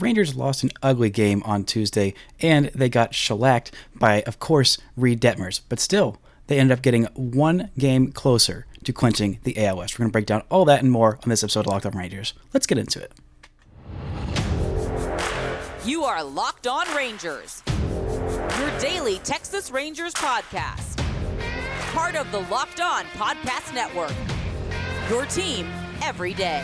Rangers lost an ugly game on Tuesday, and they got shellacked by, of course, Reed Detmers. But still, they ended up getting one game closer to clinching the AL West. We're going to break down all that and more on this episode of Locked On Rangers. Let's get into it. You are Locked On Rangers, your daily Texas Rangers podcast. Part of the Locked On Podcast Network, your team every day.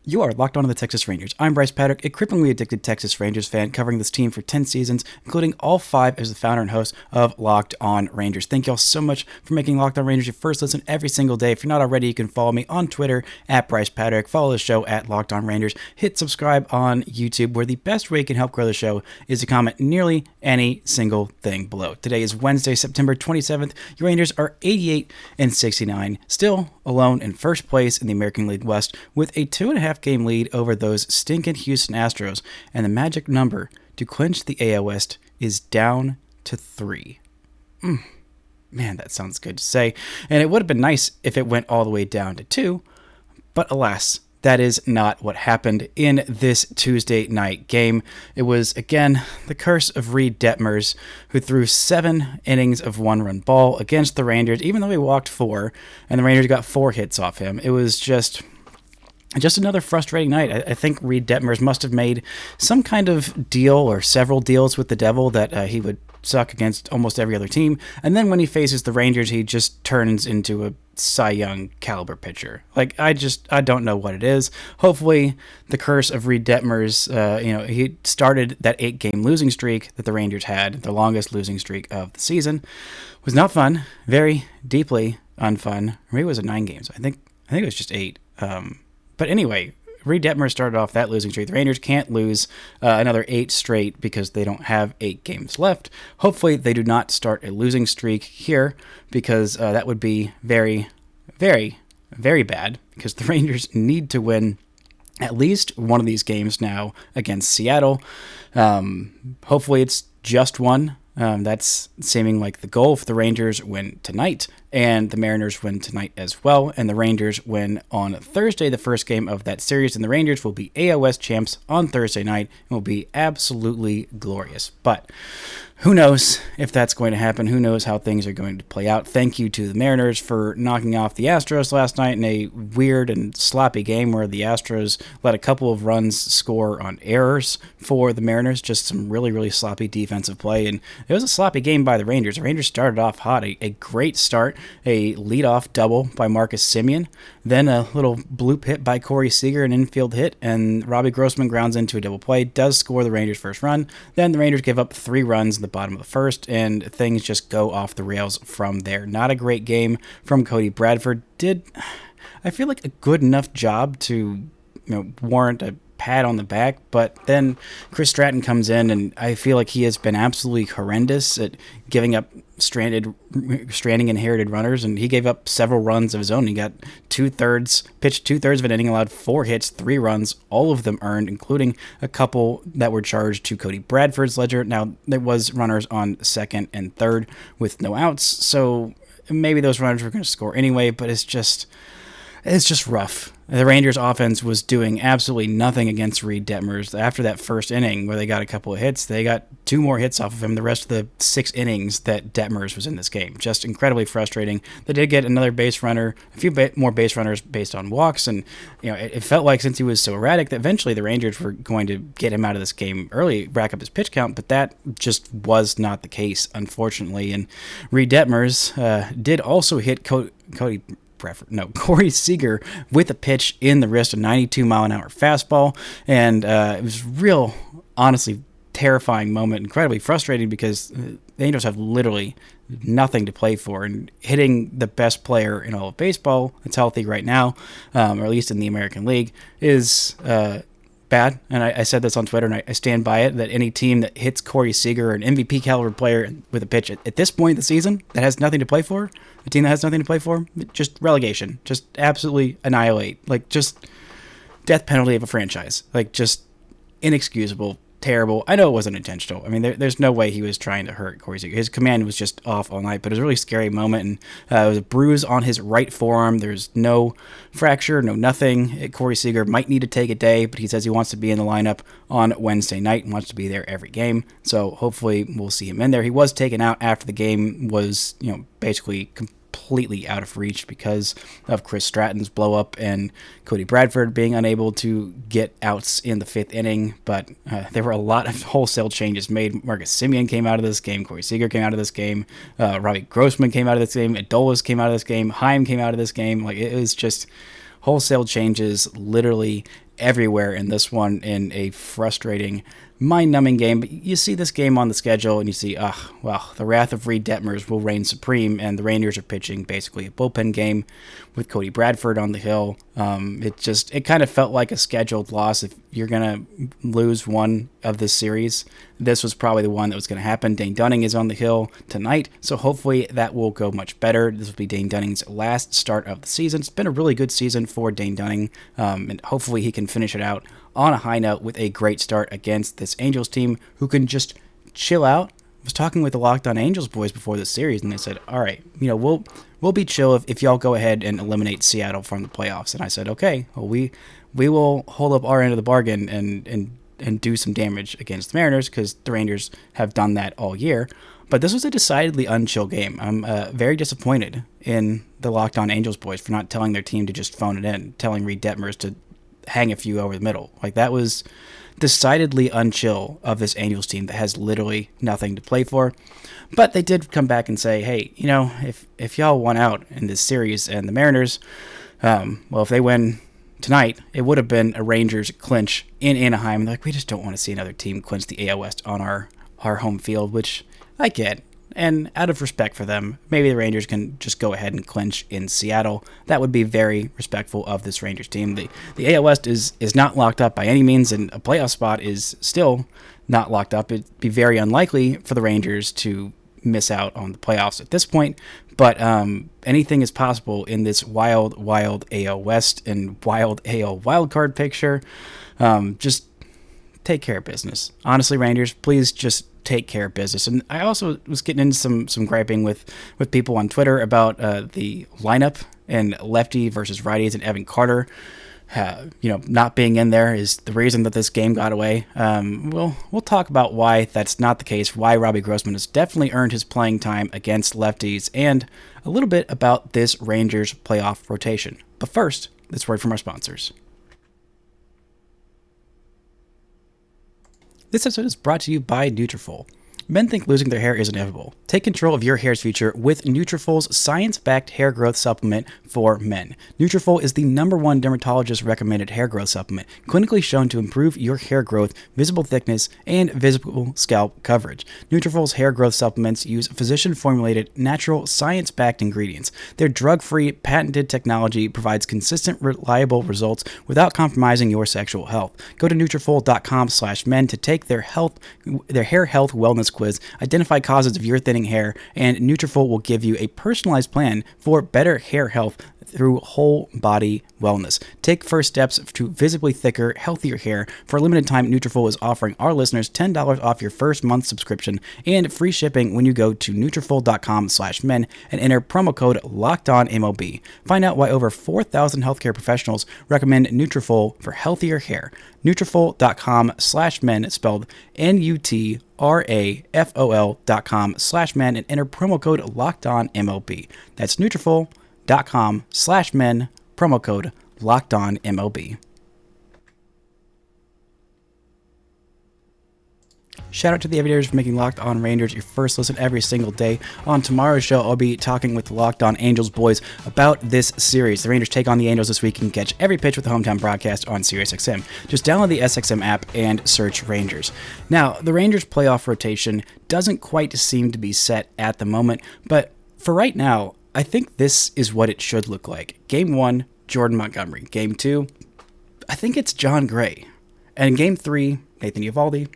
You are Locked On to the Texas Rangers. I'm Bryce Paddock, a cripplingly addicted Texas Rangers fan covering this team for 10 seasons, including all 5 as the founder and host of Locked On Rangers. Thank you all so much for making Locked On Rangers your first listen every single day. If you're not already, you can follow me on Twitter at Bryce Paddock. Follow the show at Locked On Rangers. Hit subscribe on YouTube, where the best way you can help grow the show is to comment nearly any single thing below. Today is Wednesday, September 27th. Your Rangers are 88-69, still alone in first place in the American League West with a 2.5 game lead over those stinking Houston Astros, and the magic number to clinch the AL West is down to 3. Man, that sounds good to say, and it would have been nice if it went all the way down to 2, but alas, that is not what happened in this Tuesday night game. It was, again, the curse of Reed Detmers, who threw 7 innings of one-run ball against the Rangers, even though he walked 4, and the Rangers got 4 hits off him. It was just another frustrating night. I think Reed Detmers must have made some kind of deal or several deals with the devil that he would suck against almost every other team. And then when he faces the Rangers, he just turns into a Cy Young caliber pitcher. I don't know what it is. Hopefully the curse of Reed Detmers, he started that 8-game losing streak that the Rangers had, the longest losing streak of the season. It was not fun, very deeply unfun. Maybe it was 9 games. I think it was just 8. But anyway, Reed Detmers started off that losing streak. The Rangers can't lose another 8 straight because they don't have 8 games left. Hopefully they do not start a losing streak here, because that would be very, very, very bad, because the Rangers need to win at least one of these games now against Seattle. Hopefully it's just one. That's seeming like the goal. If the Rangers win tonight and the Mariners win tonight as well, and the Rangers win on Thursday, the first game of that series, and the Rangers will be AL West champs on Thursday night, and will be absolutely glorious. But who knows if that's going to happen? Who knows how things are going to play out? Thank you to the Mariners for knocking off the Astros last night in a weird and sloppy game where the Astros let a couple of runs score on errors for the Mariners. Just some really, really sloppy defensive play. And it was a sloppy game by the Rangers. The Rangers started off hot, a great start, a leadoff double by Marcus Semien, then a little bloop hit by Corey Seager, an infield hit, and Robbie Grossman grounds into a double play, does score the Rangers' first run. Then the Rangers give up 3 runs in the bottom of the first, and things just go off the rails from there. Not a great game from Cody Bradford. Did, I feel like, a good enough job to warrant a pat on the back, but then Chris Stratton comes in, and I feel like he has been absolutely horrendous at giving up stranding inherited runners, and he gave up several runs of his own. He got pitched 2/3 of an inning, allowed 4 hits, 3 runs, all of them earned, including a couple that were charged to Cody Bradford's ledger. Now, there was runners on second and third with no outs, so maybe those runners were going to score anyway, but it's just rough. The Rangers offense was doing absolutely nothing against Reed Detmers. After that first inning where they got a couple of hits, they got 2 more hits off of him the rest of the 6 innings that Detmers was in this game. Just incredibly frustrating. They did get another base runner, a few more base runners based on walks, and it felt like, since he was so erratic, that eventually the Rangers were going to get him out of this game early, rack up his pitch count, but that just was not the case, unfortunately. And Reed Detmers did also hit Corey Seager with a pitch in the wrist, a 92-mile-an-hour fastball, and it was real, honestly, terrifying moment, incredibly frustrating, because the Angels have literally nothing to play for, and hitting the best player in all of baseball that's healthy right now, or at least in the American League, is bad. And I said this on Twitter, and I stand by it, that any team that hits Corey Seager, an MVP caliber player, with a pitch at this point in the season that has nothing to play for, a team that has nothing to play for, just relegation, just absolutely annihilate, just death penalty of a franchise, just inexcusable, terrible. I know it wasn't intentional. I mean, there's no way he was trying to hurt Corey Seager. His command was just off all night, but it was a really scary moment. And it was a bruise on his right forearm. There's no fracture, no nothing. Corey Seager might need to take a day, but he says he wants to be in the lineup on Wednesday night and wants to be there every game. So hopefully we'll see him in there. He was taken out after the game was, basically completely out of reach because of Chris Stratton's blow up and Cody Bradford being unable to get outs in the 5th inning. But there were a lot of wholesale changes made. Marcus Semien came out of this game. Corey Seager came out of this game. Robbie Grossman came out of this game. Adolis came out of this game. Heim came out of this game. Like, it was just wholesale changes literally everywhere in this one, in a frustrating, mind-numbing game. But you see this game on the schedule and you see, the wrath of Reed Detmers will reign supreme, and the Rangers are pitching basically a bullpen game with Cody Bradford on the hill. It kind of felt like a scheduled loss. If you're going to lose one of this series, this was probably the one that was going to happen. Dane Dunning is on the hill tonight, so hopefully that will go much better. This will be Dane Dunning's last start of the season. It's been a really good season for Dane Dunning, and hopefully he can finish it out on a high note with a great start against this Angels team who can just chill out. I was talking with the Locked On Angels boys before the series, and they said, all right, we'll be chill if y'all go ahead and eliminate Seattle from the playoffs. And I said, okay, well, we will hold up our end of the bargain and do some damage against the Mariners, because the Rangers have done that all year. But this was a decidedly unchill game. I'm very disappointed in the Locked On Angels boys for not telling their team to just phone it in, telling Reed Detmers to hang a few over the middle. Like, that was decidedly unchill of this Angels team that has literally nothing to play for. But they did come back and say, hey, if y'all won out in this series and the Mariners, if they win tonight, it would have been a Rangers clinch in Anaheim. And we just don't want to see another team clinch the AL West on our home field, which I get. And out of respect for them, maybe the Rangers can just go ahead and clinch in Seattle. That would be very respectful of this Rangers team. The AL West is not locked up by any means, and a playoff spot is still not locked up. It'd be very unlikely for the Rangers to miss out on the playoffs at this point. But anything is possible in this wild AL West and wild AL wildcard picture. Just take care of business. Honestly, Rangers, please just take care of business. And I also was getting into some griping with people on Twitter about the lineup and lefty versus righties, and Evan Carter not being in there is the reason that this game got away. We'll talk about why that's not the case, why Robbie Grossman has definitely earned his playing time against lefties, and a little bit about this Rangers playoff rotation. But first, this word from our sponsors. This episode is brought to you by Nutrafol. Men think losing their hair is inevitable. Take control of your hair's future with Nutrafol's science-backed hair growth supplement for men. Nutrafol is the #1 dermatologist-recommended hair growth supplement, clinically shown to improve your hair growth, visible thickness, and visible scalp coverage. Nutrafol's hair growth supplements use physician-formulated, natural, science-backed ingredients. Their drug-free, patented technology provides consistent, reliable results without compromising your sexual health. Go to Nutrafol.com/men to take their hair health wellness quiz, identify causes of your thinning hair, and Nutrafol will give you a personalized plan for better hair health through whole body wellness. Take first steps to visibly thicker, healthier hair. For a limited time, Nutrafol is offering our listeners $10 off your first month subscription and free shipping when you go to Nutrafol.com/men and enter promo code LOCKEDONMLB. Find out why over 4,000 healthcare professionals recommend Nutrafol for healthier hair. Nutrafol.com/men, spelled Nutrafol.com/men, and enter promo code LOCKEDONMLB. That's Nutrafol.com/men, promo code LOCKEDONMLB. Shout out to the Aviators for making Locked On Rangers your first listen every single day. On tomorrow's show, I'll be talking with the Locked On Angels boys about this series. The Rangers take on the Angels this week and catch every pitch with the hometown broadcast on SiriusXM. Just download the SXM app and search Rangers. Now, the Rangers playoff rotation doesn't quite seem to be set at the moment, but for right now, I think this is what it should look like. Game 1, Jordan Montgomery. Game 2, I think it's Jon Gray. And Game 3, Nathan Eovaldi.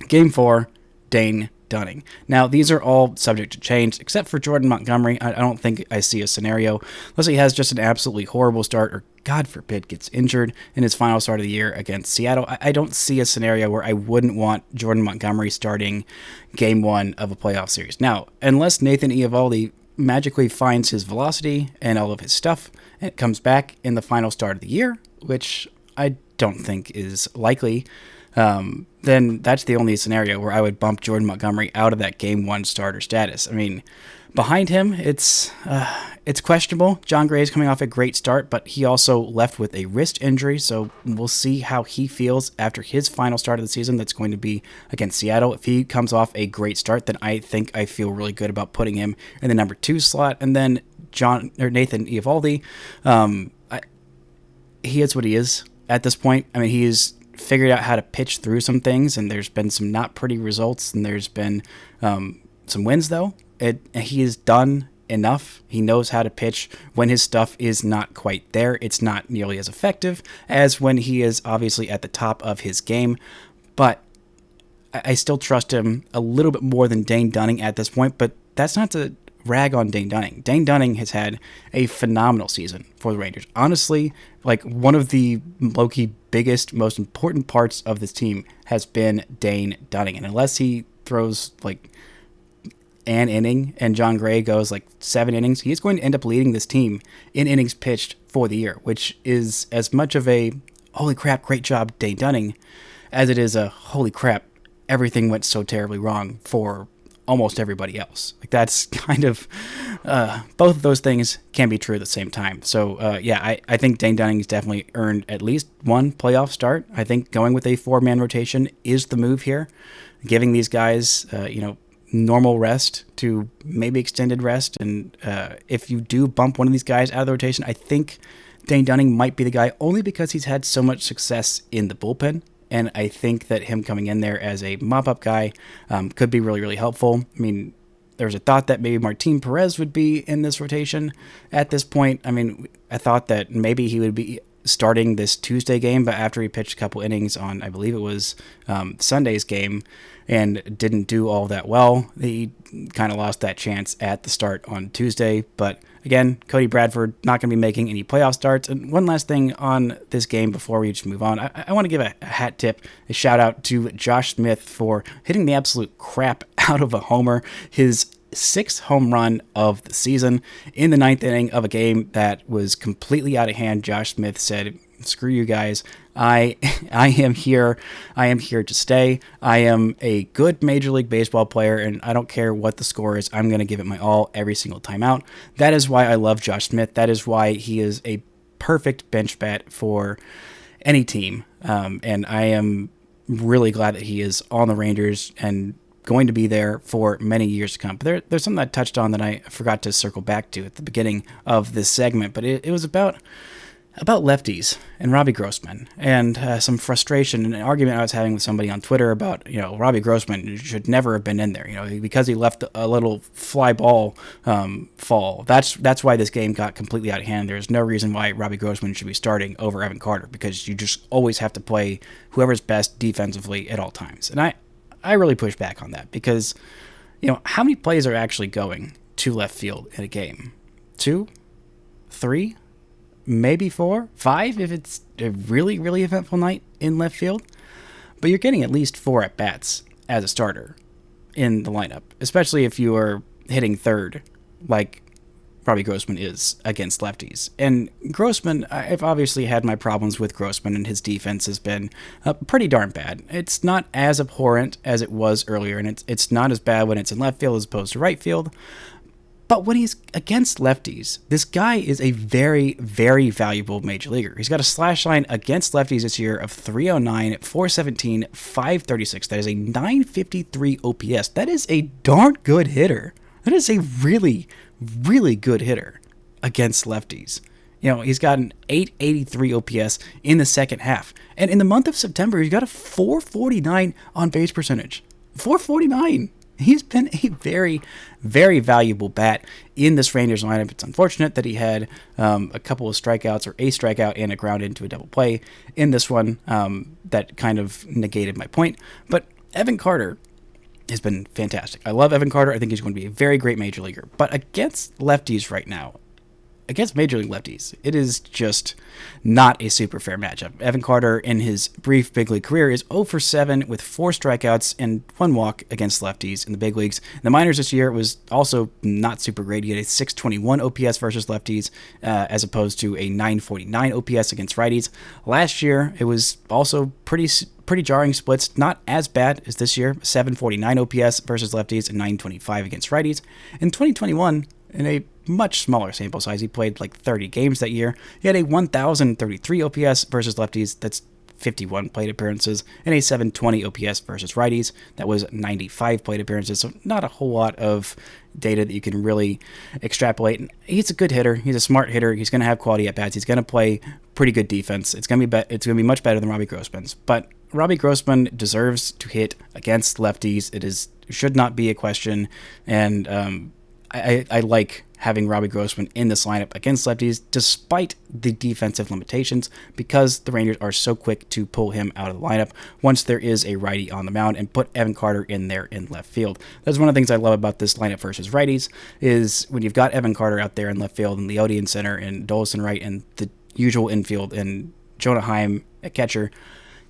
Game 4, Dane Dunning. Now, these are all subject to change, except for Jordan Montgomery. I don't think I see a scenario, unless he has just an absolutely horrible start or God forbid, gets injured in his final start of the year against Seattle, I don't see a scenario where I wouldn't want Jordan Montgomery starting game 1 of a playoff series. Now, unless Nathan Eovaldi magically finds his velocity and all of his stuff and it comes back in the final start of the year, which I don't think is likely, then that's the only scenario where I would bump Jordan Montgomery out of that game 1 starter status. I mean, behind him, it's questionable. Jon Gray is coming off a great start, but he also left with a wrist injury, so we'll see how he feels after his final start of the season. That's going to be against Seattle. If he comes off a great start, then I think I feel really good about putting him in the number 2 slot. And then Nathan Eovaldi, he is what he is at this point. I mean, he's figured out how to pitch through some things, and there's been some not pretty results, and there's been some wins, though. He has done enough. He knows how to pitch when his stuff is not quite there. It's not nearly as effective as when he is obviously at the top of his game, but I still trust him a little bit more than Dane Dunning at this point, but that's not to rag on Dane Dunning. Dane Dunning has had a phenomenal season for the Rangers. Honestly, like, one of the low-key biggest, most important parts of this team has been Dane Dunning, and unless he throws like an inning and Jon Gray goes like 7 innings, he's going to end up leading this team in innings pitched for the year, which is as much of a holy crap, great job, Dane Dunning, as it is a holy crap, everything went so terribly wrong for almost everybody else. Like, that's kind of both of those things can be true at the same time. So I think Dane Dunning's definitely earned at least one playoff start. I think going with a 4-man rotation is the move here, giving these guys normal rest to maybe extended rest. And if you do bump one of these guys out of the rotation, I think Dane Dunning might be the guy, only because he's had so much success in the bullpen. And I think that him coming in there as a mop-up guy could be really, really helpful. I mean, there was a thought that maybe Martin Perez would be in this rotation at this point. I mean, I thought that maybe he would be starting this Tuesday game, but after he pitched a couple innings on, I believe it was Sunday's game, and didn't do all that well, he kind of lost that chance at the start on Tuesday. But again, Cody Bradford not going to be making any playoff starts. And one last thing on this game before we just move on, I want to give a hat tip, a shout out to Josh Smith for hitting the absolute crap out of a homer, his 6th home run of the season in the 9th inning of a game that was completely out of hand. Josh Smith said, "Screw you guys. I am here. I am here to stay. I am a good Major League Baseball player, and I don't care what the score is. I'm going to give it my all every single time out." That is why I love Josh Smith. That is why he is a perfect bench bat for any team. And I am really glad that he is on the Rangers and going to be there for many years to come. But there's something I touched on that I forgot to circle back to at the beginning of this segment, but it was about lefties and Robbie Grossman, and some frustration and an argument I was having with somebody on Twitter about, Robbie Grossman should never have been in there, because he left a little fly ball fall. That's why this game got completely out of hand. There's no reason why Robbie Grossman should be starting over Evan Carter, because you just always have to play whoever's best defensively at all times. And I really push back on that, because, how many plays are actually going to left field in a game? 2? 3? Maybe 4? 5 if it's a really, really eventful night in left field? But you're getting at least 4 at-bats as a starter in the lineup, especially if you are hitting third like Robbie Grossman is against lefties. And Grossman, I've obviously had my problems with Grossman, and his defense has been pretty darn bad. It's not as abhorrent as it was earlier, and it's not as bad when it's in left field as opposed to right field. But when he's against lefties, this guy is a very, very valuable major leaguer. He's got a slash line against lefties this year of 309, 417, 536. That is a 953 OPS. That is a darn good hitter. That is a really, really good hitter against lefties. He's got an 883 OPS in the second half. And in the month of September, he's got a 449 on base percentage. 449. He's been a very, very valuable bat in this Rangers lineup. It's unfortunate that he had a couple of strikeouts, or a strikeout and a ground into a double play in this one. That kind of negated my point. But Evan Carter has been fantastic. I love Evan Carter. I think he's going to be a very great major leaguer. But against lefties right now, against Major League lefties, it is just not a super fair matchup. Evan Carter, in his brief big league career, is 0 for 7 with 4 strikeouts and 1 walk against lefties in the big leagues. In the minors this year, it was also not super great. He had a 621 OPS versus lefties, as opposed to a 949 OPS against righties. Last year, it was also pretty jarring splits, not as bad as this year. 749 OPS versus lefties and 925 against righties. In 2021, in a much smaller sample size, he played like 30 games that year. He had a 1,033 OPS versus lefties. That's 51 plate appearances, and a 720 OPS versus righties. That was 95 plate appearances, so not a whole lot of data that you can really extrapolate. He's a good hitter. He's a smart hitter. He's going to have quality at-bats. He's going to play pretty good defense. It's going to be much better than Robbie Grossman's, but Robbie Grossman deserves to hit against lefties. Should not be a question, and I like having Robbie Grossman in this lineup against lefties, despite the defensive limitations, because the Rangers are so quick to pull him out of the lineup once there is a righty on the mound and put Evan Carter in there in left field. That's one of the things I love about this lineup versus righties, is when you've got Evan Carter out there in left field and Leody in center and Adolis in right and the usual infield and Jonah Heim at catcher,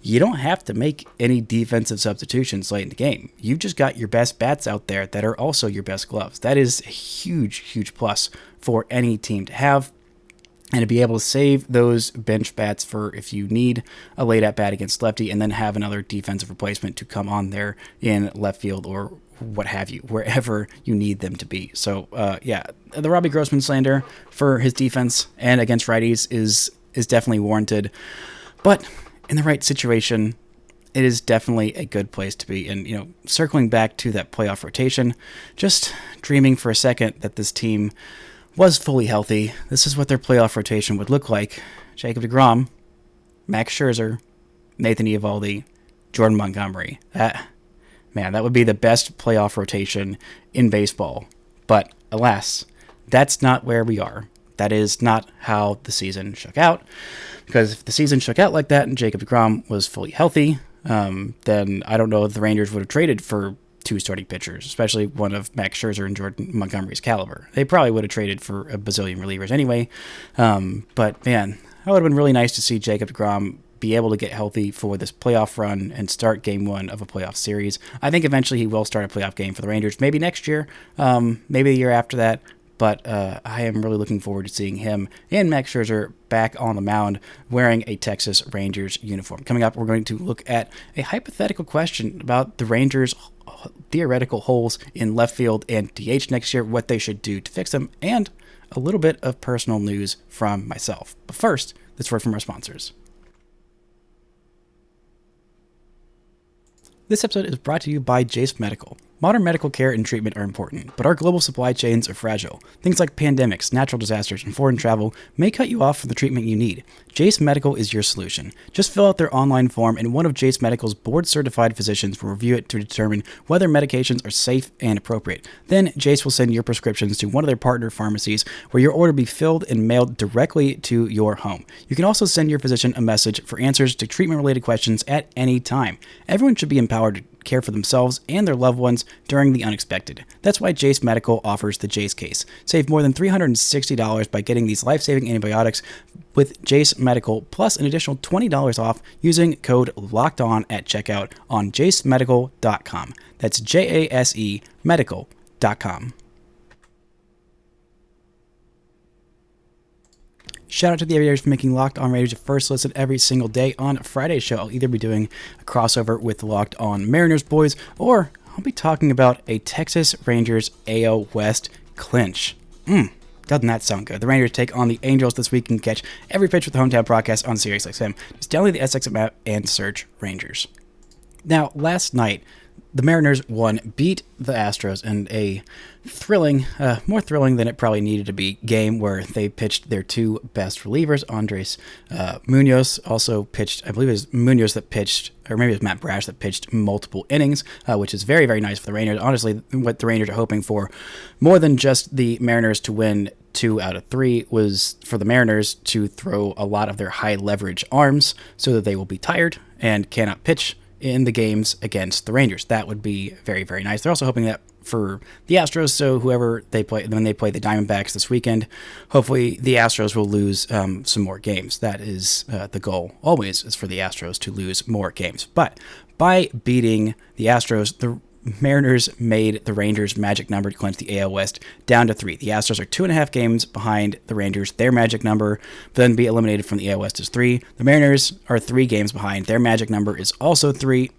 you don't have to make any defensive substitutions late in the game. You've just got your best bats out there that are also your best gloves. That is a huge, huge plus for any team to have. And to be able to save those bench bats for if you need a late at bat against lefty, and then have another defensive replacement to come on there in left field or what have you, wherever you need them to be. So, the Robbie Grossman slander for his defense and against righties is definitely warranted. But in the right situation, it is definitely a good place to be. And, circling back to that playoff rotation, just dreaming for a second that this team was fully healthy. This is what their playoff rotation would look like. Jacob deGrom, Max Scherzer, Nathan Eovaldi, Jordan Montgomery. That would be the best playoff rotation in baseball. But alas, that's not where we are. That is not how the season shook out. Because if the season shook out like that and Jacob deGrom was fully healthy, then I don't know if the Rangers would have traded for 2 starting pitchers, especially one of Max Scherzer and Jordan Montgomery's caliber. They probably would have traded for a bazillion relievers anyway. But man, that would have been really nice to see Jacob deGrom be able to get healthy for this playoff run and start game 1 of a playoff series. I think eventually he will start a playoff game for the Rangers, maybe next year, maybe the year after that. But I am really looking forward to seeing him and Max Scherzer back on the mound wearing a Texas Rangers uniform. Coming up, we're going to look at a hypothetical question about the Rangers' theoretical holes in left field and DH next year, what they should do to fix them, and a little bit of personal news from myself. But first, let's word from our sponsors. This episode is brought to you by Jase Medical. Modern medical care and treatment are important, but our global supply chains are fragile. Things like pandemics, natural disasters, and foreign travel may cut you off from the treatment you need. Jase Medical is your solution. Just fill out their online form, and one of Jase Medical's board-certified physicians will review it to determine whether medications are safe and appropriate. Then, Jase will send your prescriptions to one of their partner pharmacies, where your order will be filled and mailed directly to your home. You can also send your physician a message for answers to treatment-related questions at any time. Everyone should be empowered to care for themselves and their loved ones during the unexpected. That's why Jase Medical offers the Jase case. Save more than $360 by getting these life-saving antibiotics with Jase Medical, plus an additional $20 off using code LOCKEDON at checkout on jasemedical.com. That's JASE medical.com. Shout out to the Aviators for making Locked On Raiders your first listen every single day. On Friday's show, I'll either be doing a crossover with the Locked On Mariners boys, or I'll be talking about a Texas Rangers AL West clinch. Doesn't that sound good? The Rangers take on the Angels this week and catch every pitch with the Hometown broadcast on SiriusXM. Just download the SXM app and search Rangers. Now, last night, the Mariners beat the Astros in a thrilling, more thrilling than it probably needed to be, game where they pitched their 2 best relievers. Andres Munoz also pitched, I believe it was Munoz that pitched, or maybe it was Matt Brash that pitched multiple innings, which is very, very nice for the Rangers. Honestly, what the Rangers are hoping for, more than just the Mariners to win 2 out of 3, was for the Mariners to throw a lot of their high leverage arms so that they will be tired and cannot pitch in the games against the Rangers. That would be very, very nice. They're also hoping that for the Astros. So whoever they play, when they play the Diamondbacks this weekend, hopefully the Astros will lose some more games. That is the goal always, is for the Astros to lose more games. But by beating the Astros, the Mariners made the Rangers' magic number to clinch the AL West down to 3. The Astros are 2.5 games behind the Rangers. Their magic number then be eliminated from the AL West is 3. The Mariners are 3 games behind. Their magic number is also 3.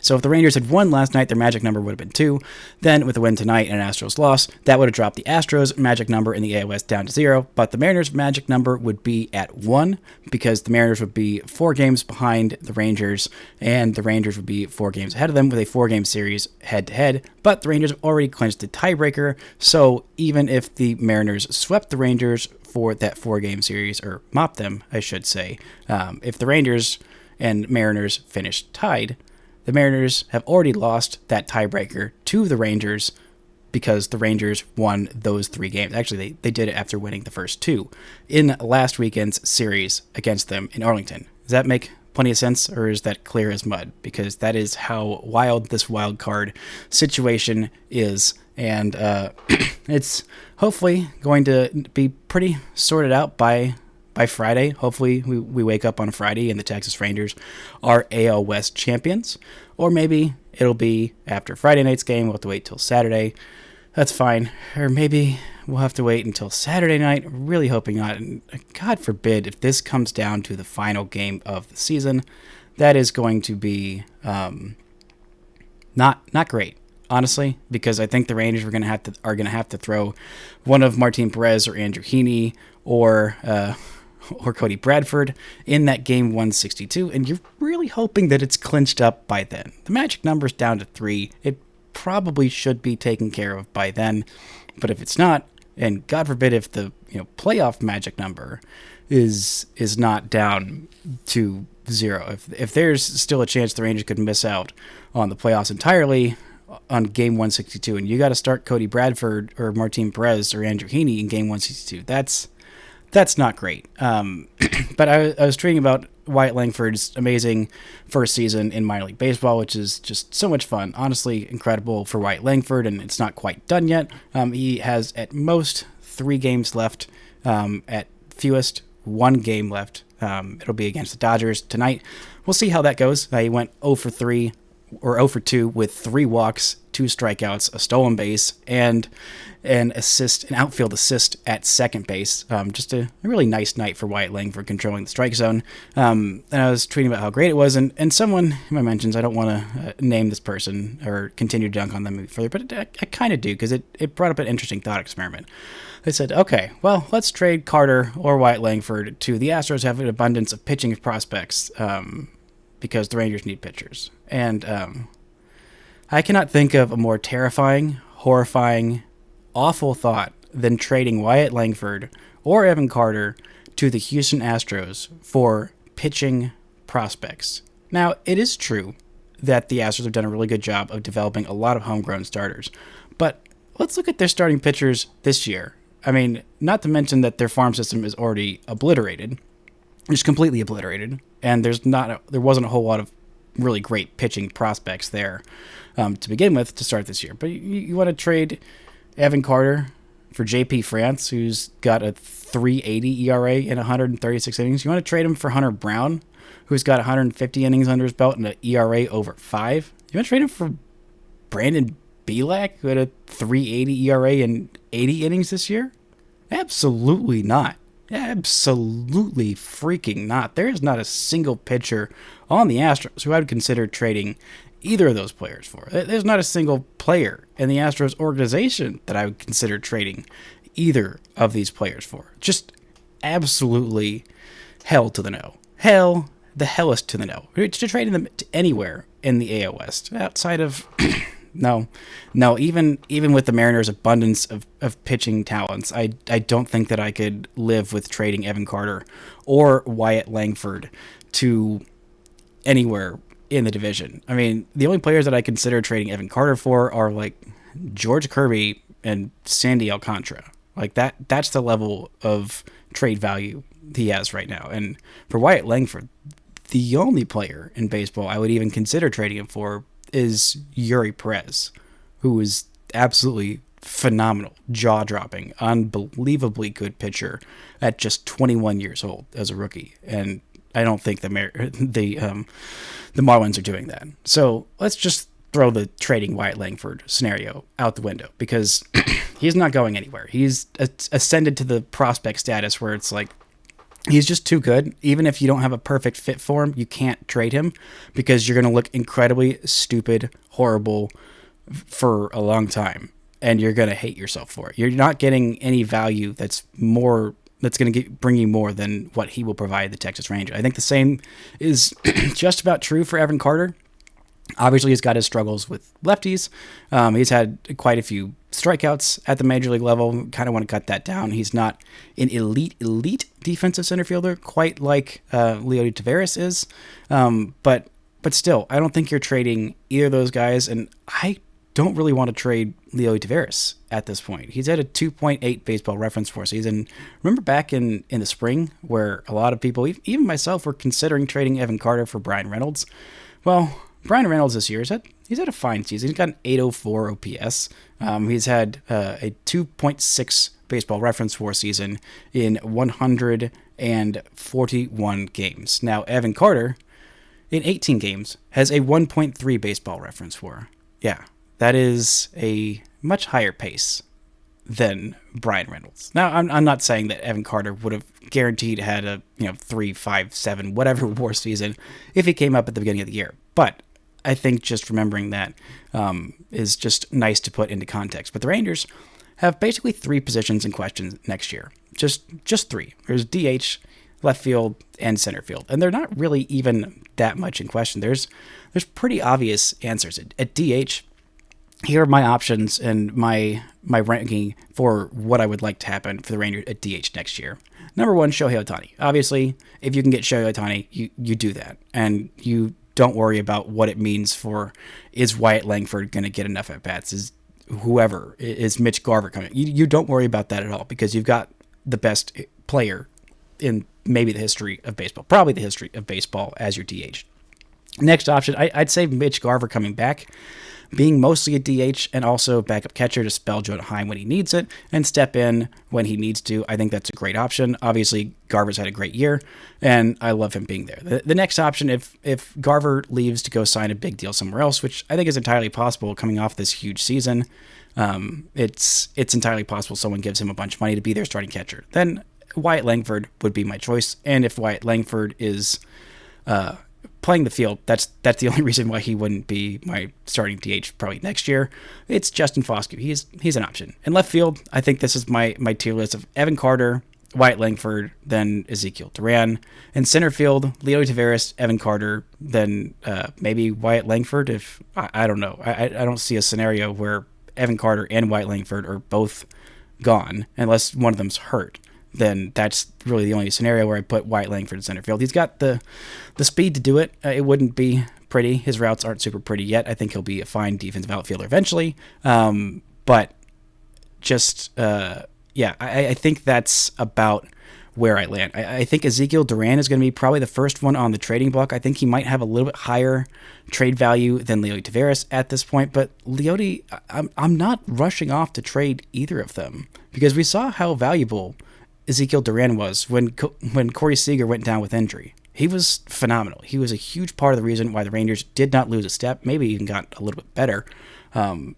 So if the Rangers had won last night, their magic number would have been 2. Then with a win tonight and an Astros loss, that would have dropped the Astros' magic number in the AL West down to 0. But the Mariners' magic number would be at 1 because the Mariners would be 4 games behind the Rangers, and the Rangers would be 4 games ahead of them with a 4-game series head-to-head. But the Rangers have already clinched the tiebreaker, so even if the Mariners swept the Rangers for that 4-game series, or mopped them, I should say, if the Rangers and Mariners finish tied, the Mariners have already lost that tiebreaker to the Rangers because the Rangers won those 3 games. Actually, they did it after winning the first 2 in last weekend's series against them in Arlington. Does that make plenty of sense, or is that clear as mud? Because that is how wild this wild card situation is, and it's hopefully going to be pretty sorted out by Friday. Hopefully we wake up on Friday and the Texas Rangers are AL West champions, or maybe it'll be after Friday night's game. We'll have to wait till Saturday. That's fine. Or maybe we'll have to wait until Saturday night. Really hoping not. And God forbid if this comes down to the final game of the season, that is going to be not great, honestly, because I think the Rangers are going to have to throw one of Martin Perez or Andrew Heaney or Cody Bradford in that game 162, and you're really hoping that it's clinched up by then. The magic number's down to 3. It probably should be taken care of by then, but if it's not, and God forbid if the playoff magic number is not down to 0, if there's still a chance the Rangers could miss out on the playoffs entirely on game 162, and you got to start Cody Bradford or Martin Perez or Andrew Heaney in game 162, that's not great. But I was tweeting about Wyatt Langford's amazing first season in minor league baseball, which is just so much fun. Honestly, incredible for Wyatt Langford, and it's not quite done yet. He has at most 3 games left, at fewest 1 game left. It'll be against the Dodgers tonight. We'll see how that goes. He went 0 for 3 or 0 for 2 with 3 walks, 2 strikeouts, a stolen base, and an outfield assist at second base. Just a really nice night for Wyatt Langford controlling the strike zone. And I was tweeting about how great it was, and someone in my mentions, I don't want to name this person or continue to dunk on them further, but I kind of do, because it brought up an interesting thought experiment. They said, okay, well, let's trade Carter or Wyatt Langford to the Astros, have an abundance of pitching prospects, because the Rangers need pitchers. And I cannot think of a more terrifying, horrifying, awful thought than trading Wyatt Langford or Evan Carter to the Houston Astros for pitching prospects. Now, it is true that the Astros have done a really good job of developing a lot of homegrown starters, but let's look at their starting pitchers this year. I mean, not to mention that their farm system is already obliterated, just completely obliterated, and there wasn't a whole lot of really great pitching prospects there to begin with to start this year. But you want to trade Evan Carter for J.P. France, who's got a 3.80 ERA in 136 innings. You want to trade him for Hunter Brown, who's got 150 innings under his belt and an ERA over 5. You want to trade him for Brandon Bielak, who had a 3.80 ERA in 80 innings this year? Absolutely not. Absolutely freaking not. There is not a single pitcher on the Astros who I would consider trading either of those players for. There's not a single player in the Astros organization that I would consider trading either of these players for. Just absolutely hell to the no. Hell, the hellest to the no. To trading them to anywhere in the AL West outside of no, even with the Mariners' abundance of pitching talents, I don't think that I could live with trading Evan Carter or Wyatt Langford to anywhere in the division. I mean, the only players that I consider trading Evan Carter for are like George Kirby and Sandy Alcantara. Like that's the level of trade value he has right now. And for Wyatt Langford, the only player in baseball I would even consider trading him for is Yuri Perez, who is absolutely phenomenal, jaw-dropping, unbelievably good pitcher at just 21 years old as a rookie. And I don't think the Marlins are doing that. So let's just throw the trading Wyatt Langford scenario out the window, because he's not going anywhere. He's ascended to the prospect status where it's like, he's just too good. Even if you don't have a perfect fit for him, you can't trade him, because you're going to look incredibly stupid, horrible for a long time, and you're going to hate yourself for it. You're not getting any value that's going to bring you more than what he will provide the Texas Rangers. I think the same is just about true for Evan Carter. Obviously, he's got his struggles with lefties. He's had quite a few strikeouts at the major league level. Kind of want to cut that down. He's not an elite defensive center fielder, quite like Leody Taveras is. But still, I don't think you're trading either of those guys, and I don't really want to trade Leody Taveras at this point. He's at a 2.8 baseball reference for season. Remember back in the spring where a lot of people, even myself, were considering trading Evan Carter for Brian Reynolds? Well, Brian Reynolds this year, he's had a fine season. He's got an 804 OPS. He's had a 2.6 baseball reference for season in 141 games. Now, Evan Carter, in 18 games, has a 1.3 baseball reference for. Yeah, that is a much higher pace than Brian Reynolds. Now, I'm not saying that Evan Carter would have guaranteed had a 3, 5, 7, whatever WAR season if he came up at the beginning of the year, but I think just remembering that is just nice to put into context. But the Rangers have basically 3 positions in question next year. Just 3. There's DH, left field, and center field. And they're not really even that much in question. There's pretty obvious answers. At DH, here are my options and my ranking for what I would like to happen for the Rangers at DH next year. Number 1, Shohei Ohtani. Obviously, if you can get Shohei Ohtani, you do that. And you don't worry about what it means for, is Wyatt Langford going to get enough at-bats? Is Mitch Garver coming? You don't worry about that at all, because you've got the best player in maybe the history of baseball, probably the history of baseball, as your DH. Next option, I'd say Mitch Garver coming back, being mostly a DH and also backup catcher to spell Jonah Heim when he needs it and step in when he needs to. I think that's a great option. Obviously, Garver's had a great year, and I love him being there. The next option, if Garver leaves to go sign a big deal somewhere else, which I think is entirely possible coming off this huge season, it's entirely possible someone gives him a bunch of money to be their starting catcher. Then Wyatt Langford would be my choice, and if Wyatt Langford is playing the field, that's the only reason why he wouldn't be my starting DH probably next year. It's Justin Foscue. He's an option. In left field, I think this is my tier list of Evan Carter, Wyatt Langford, then Ezekiel Duran. In center field, Leody Taveras, Evan Carter, then maybe Wyatt Langford. If I don't know. I don't see a scenario where Evan Carter and Wyatt Langford are both gone unless one of them's hurt. Then that's really the only scenario where I put Wyatt Langford in center field. He's got the speed to do it. It wouldn't be pretty. His routes aren't super pretty yet. I think he'll be a fine defensive outfielder eventually. But just, I think that's about where I land. I think Ezekiel Duran is going to be probably the first one on the trading block. I think he might have a little bit higher trade value than Leody Taveras at this point, but Leody, I'm not rushing off to trade either of them, because we saw how valuable Ezekiel Duran was when Corey Seager went down with injury. He was phenomenal. He was a huge part of the reason why the Rangers did not lose a step, maybe even got a little bit better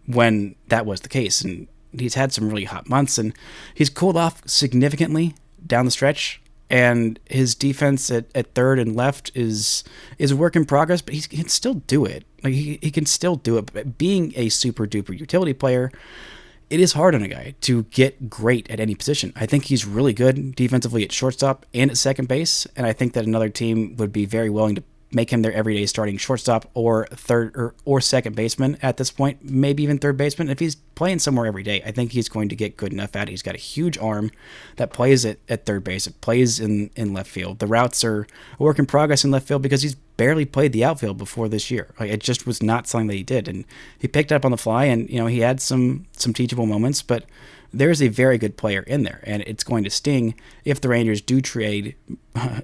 when that was the case. And he's had some really hot months, and he's cooled off significantly down the stretch. And his defense at third and left is a work in progress, but he can still do it. Like he can still do it. But being a super duper utility player, it is hard on a guy to get great at any position. I think he's really good defensively at shortstop and at second base, and I think that another team would be very willing to make him their everyday starting shortstop or third or second baseman at this point, maybe even third baseman. If he's playing somewhere every day, I think he's going to get good enough at it. He's got a huge arm that plays at third base. It plays in left field. The routes are a work in progress in left field because he's barely played the outfield before this year. Like, it just was not something that he did, and he picked up on the fly, and he had some teachable moments, but there's a very good player in there, and it's going to sting if the Rangers do trade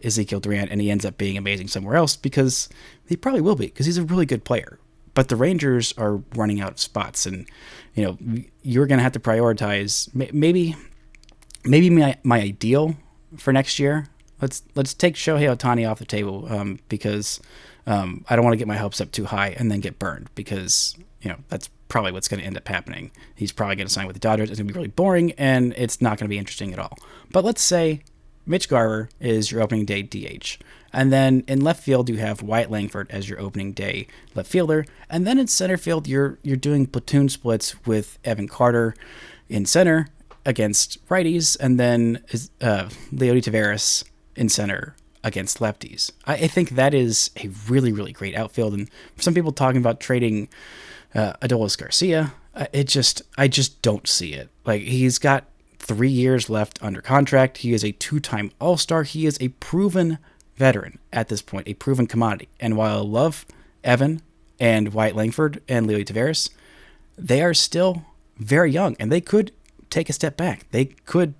Ezekiel Duran and he ends up being amazing somewhere else, because he probably will be, because he's a really good player. But the Rangers are running out of spots, and you're going to have to prioritize. Maybe my ideal for next year. Let's take Shohei Ohtani off the table because I don't want to get my hopes up too high and then get burned, because that's probably what's going to end up happening. He's probably going to sign with the Dodgers. It's going to be really boring, and it's not going to be interesting at all. But let's say Mitch Garver is your opening day DH. And then in left field, you have Wyatt Langford as your opening day left fielder. And then in center field, you're doing platoon splits with Evan Carter in center against righties, and then Leody Taveras in center against lefties. I think that is a really, really great outfield. And for some people talking about trading Adolis Garcia, I just don't see it. Like, he's got 3 years left under contract. He is a 2-time All-Star. He is a proven veteran at this point, a proven commodity. And while I love Evan and Wyatt Langford and Leody Taveras, they are still very young, and they could take a step back. They could,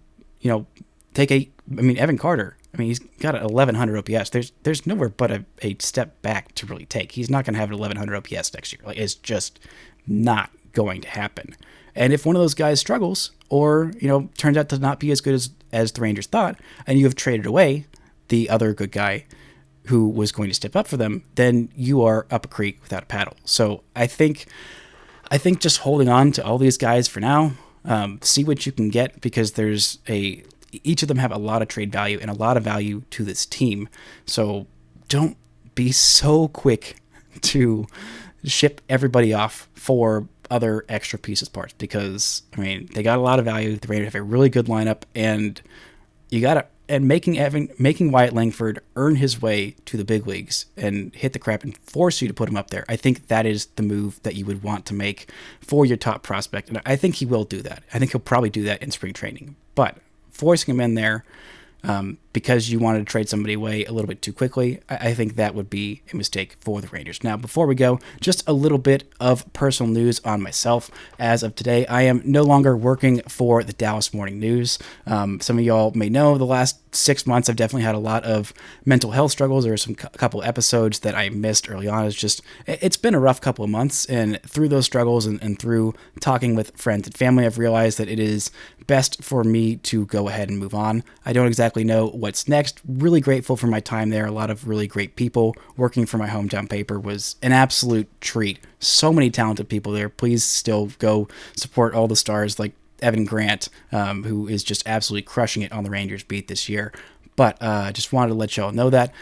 Evan Carter, he's got an 1100 OPS. There's nowhere but a step back to really take. He's not going to have an 1100 OPS next year. Like, it's just not going to happen. And if one of those guys struggles, or turns out to not be as good as the Rangers thought, and you have traded away the other good guy who was going to step up for them, then you are up a creek without a paddle. So I think just holding on to all these guys for now, see what you can get, because each of them have a lot of trade value and a lot of value to this team. So don't be so quick to ship everybody off for other extra pieces parts, because they got a lot of value. The Rangers have a really good lineup, and making Wyatt Langford earn his way to the big leagues and hit the crap and force you to put him up there. I think that is the move that you would want to make for your top prospect, and I think he will do that. I think he'll probably do that in spring training, but forcing him in there because you wanted to trade somebody away a little bit too quickly, I think that would be a mistake for the Rangers. Now, before we go, just a little bit of personal news on myself. As of today, I am no longer working for the Dallas Morning News. Some of y'all may know the last 6 months I've definitely had a lot of mental health struggles. There were a couple episodes that I missed early on. It's been a rough couple of months, and through those struggles and through talking with friends and family, I've realized that it is best for me to go ahead and move on. I don't exactly know what's next. Really grateful for my time there. A lot of really great people. Working for my hometown paper was an absolute treat. So many talented people there. Please still go support all the stars like Evan Grant, who is just absolutely crushing it on the Rangers beat this year. But just wanted to let y'all know that.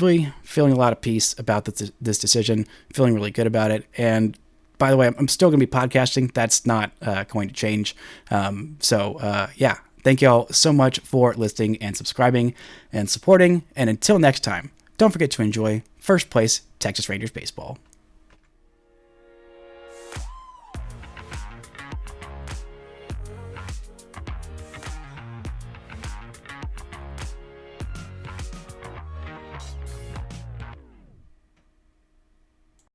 Really feeling a lot of peace about this decision. Feeling really good about it. And by the way, I'm still going to be podcasting. That's not going to change. Yeah. Thank y'all so much for listening and subscribing and supporting. And until next time, don't forget to enjoy first place Texas Rangers baseball.